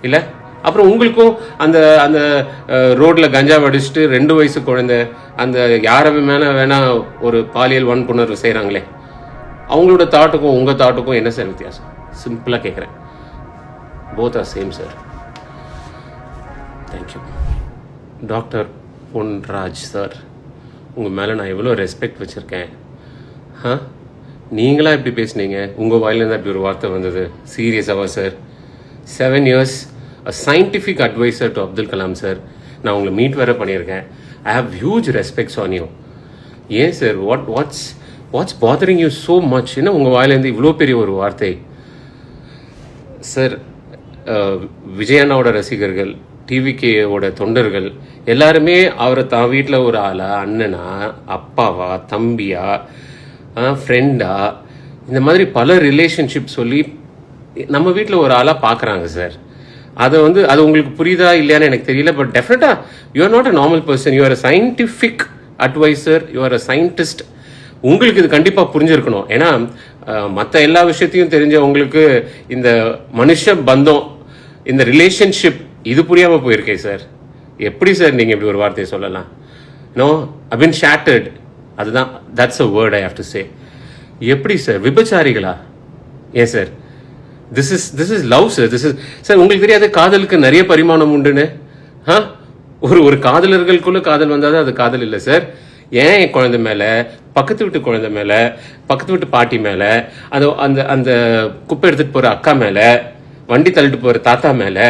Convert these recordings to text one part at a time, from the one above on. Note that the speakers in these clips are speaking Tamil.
இல்லை? அப்புறம் உங்களுக்கும் அந்த அந்த ரோட்டில் கஞ்சா அடிச்சுட்டு 2 வயசு குழந்தை அந்த யாரை வேணா ஒரு பாலியல் வன்புணர்வு செய்கிறாங்களே, அவங்களோட தாட்டுக்கும் உங்கள் தாட்டுக்கும் என்ன சார் வித்தியாசம்? சிம்பிளாக கேட்குறேன். Both are same sir. Thank you. Doctor Ponraj sir, உங்கள் மேலே நான் எவ்வளோ ரெஸ்பெக்ட் வச்சுருக்கேன். நீங்களா இப்படி பேசுனீங்க? உங்கள் வாயிலேருந்து அப்படி ஒரு வார்த்தை வந்தது? சீரியஸாவா sir? 7 years a scientific advisor to Abdul Kalam sir. நான் உங்களை மீட் வேறு பண்ணியிருக்கேன். I have huge respects on you. ஏன் sir, what's bothering you so much? என்ன உங்கள் வாயிலேருந்து இவ்வளோ பெரிய ஒரு வார்த்தை? சார், விஜயண்ணாவோட ரசிகர்கள், டிவிகேவோட தொண்டர்கள் எல்லாருமே அவரை தான் வீட்டில் ஒரு ஆளா, அண்ணனா, அப்பாவா, தம்பியா, ஃப்ரெண்டா, இந்த மாதிரி பல ரிலேஷன்ஷிப் சொல்லி நம்ம வீட்டில் ஒரு ஆளாக பார்க்குறாங்க சார். அது உங்களுக்கு புரியுதா இல்லையான்னு எனக்கு தெரியல. பட் டெஃபினட்டாக you are not a normal person. You are a scientific advisor, you are a scientist. உங்களுக்கு இது கண்டிப்பாக புரிஞ்சிருக்கணும். ஏன்னா மற்ற எல்லா விஷயத்தையும் தெரிஞ்ச உங்களுக்கு இந்த மனுஷ பந்தம், இந்த ரிலேஷன்ஷிப் இது புரியாமல் போயிருக்கேன் சார். எப்படி சார் நீங்கள் இப்படி ஒரு வார்த்தையை சொல்லலாம்? நோ, ஐ பின் ஷேட்டர்ட். அதுதான், that's a word I have to say. எப்படி சார், விபச்சாரிகளா? ஏன் sir, this is love sir. Sir, உங்களுக்கு தெரியாது காதலுக்கு நிறைய பரிமாணம் உண்டுன்னு? ஒரு காதலர்களுக்குள்ள காதல் வந்தாதான் அது காதல் இல்லை சார். ஏன் என் குழந்தை மேலே, பக்கத்து வீட்டு குழந்தை மேலே, பக்கத்து வீட்டு பாட்டி மேலே, அது அந்த அந்த குப்பை எடுத்துகிட்டு போகிற அக்கா மேலே, வண்டி தள்ளிட்டு போகிற தாத்தா மேலே,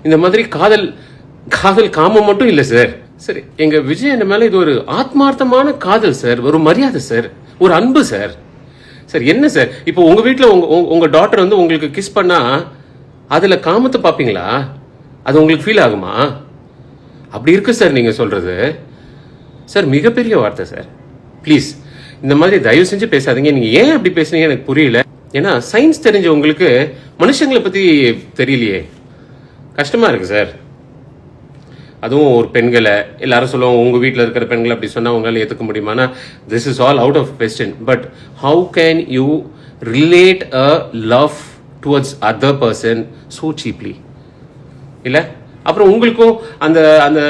இந்த மாதிரி காதல் காமம் மட்டும் இல்லை சார். சரி, எங்கள் விஜய் என்ன மேலே இது ஒரு ஆத்மார்த்தமான காதல் சார், ஒரு மரியாதை சார், ஒரு அன்பு சார். சார் என்ன சார், இப்போ உங்கள் வீட்டில் உங்கள் டாட்டர் வந்து உங்களுக்கு கிஸ் பண்ணால் அதில் காமத்தை பார்ப்பீங்களா? அது உங்களுக்கு ஃபீல் ஆகுமா? அப்படி இருக்கு சார் நீங்கள் சொல்கிறது. சார், மிகப்பெரிய வார்த்தை சார். ப்ளீஸ் இந்த மாதிரி தயவு செஞ்சு பேசாதீங்க. நீங்கள் ஏன் அப்படி பேசுனீங்க எனக்கு புரியல. ஏன்னா சயின்ஸ் தெரிஞ்ச உங்களுக்கு மனுஷங்களை பற்றி தெரியலையே. கஷ்டமாக இருக்குது சார். அதுவும் ஒரு பெண்களை எல்லாரும் சொல்லுவாங்க, உங்கள் வீட்டில் இருக்கிற பெண்களை அப்படி சொன்னால் உங்களால் ஏற்றுக்க முடியுமானா, this is all out of question. But how can you relate a love towards other person so cheaply? இல்லை? அப்புறம் உங்களுக்கும் அந்த அந்த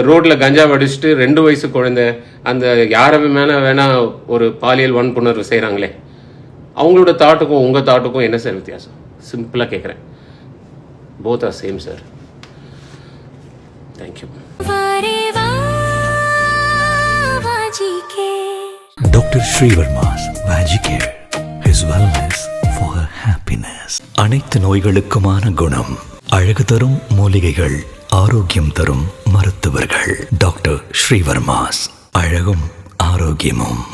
ரோட்டில் கஞ்சா அடிச்சுட்டு 2 வயசு குழந்தை அந்த யாரை வேணா ஒரு பாலியல் வன்புணர்வு செய்கிறாங்களே, அவங்களோட தாட்டுக்கும் உங்கள் தாட்டுக்கும் என்ன சார் வித்தியாசம்? சிம்பிளாக கேட்குறேன். Both are same sir. Thank you. Dr. Srivarma's Magicare, his wellness for her happiness. அனைத்து நோய்களுக்குமான குணம், அழகு தரும் மூலிகைகள், ஆரோக்கியம் தரும் மருத்துவர்கள். டாக்டர் ஸ்ரீவர்மாஸ், அழகும் ஆரோக்கியமும்.